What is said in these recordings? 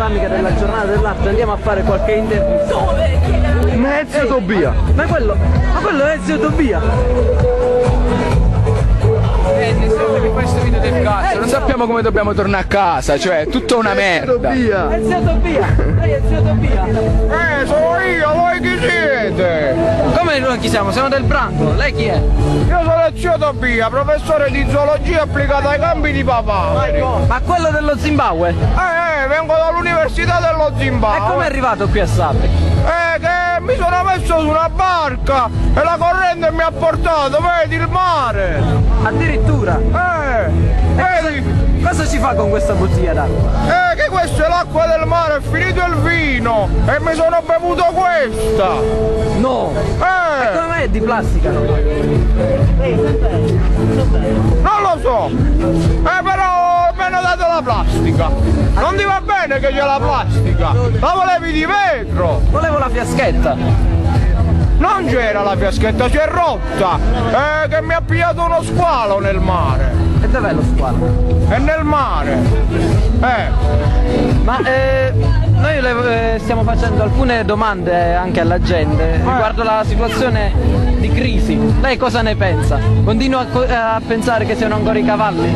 panoramica della giornata dell'arte andiamo a fare qualche intervista. Ezio Tobia! Ma quello è Ezio Tobia! Che questo video del cazzo, non sappiamo come dobbiamo tornare a casa, cioè, tutta una merda. Ezio Tobia! Lei è Ezio Tobia! Sono io, voi chi siete? Come noi chi siamo? Siamo del branco, lei chi è? Io sono Ezio Tobia, professore di zoologia applicata ai campi di papaveri. Ma quello dello Zimbabwe? Vengo dall'università dello E Zimbabwe. come è arrivato qui a Sapri? Che mi sono messo su una barca e la corrente mi ha portato, vedi, il mare. Addirittura! Vedi? Cosa ci fa con questa bottiglia d'acqua? Che questa è l'acqua del mare, è finito il vino e mi sono bevuto questa. No! Come mai è di plastica? Non lo so, però mi hanno dato la plastica. Non ti va bene che c'è la plastica? La volevi di vetro? Volevo la fiaschetta! Non c'era la fiaschetta, c'è rotta! Che mi ha pigliato uno squalo nel mare! E dov'è lo squalo? È nel mare! Ma noi stiamo facendo alcune domande anche alla gente riguardo la situazione di crisi. Lei cosa ne pensa? Continua a pensare che siano ancora i cavalli?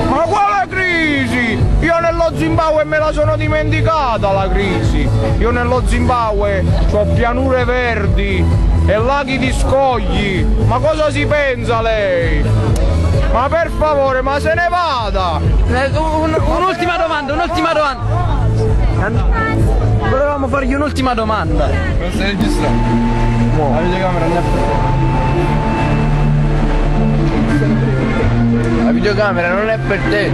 Ma quale crisi? Io nello Zimbabwe me la sono dimenticata la crisi! Io nello Zimbabwe ho pianure verdi e laghi di scogli! Ma cosa si pensa lei? Ma per favore, ma se ne vada! Un'ultima domanda! Volevamo fargli un'ultima domanda. Non stai registrando? La videocamera non è per te. La videocamera non è per te.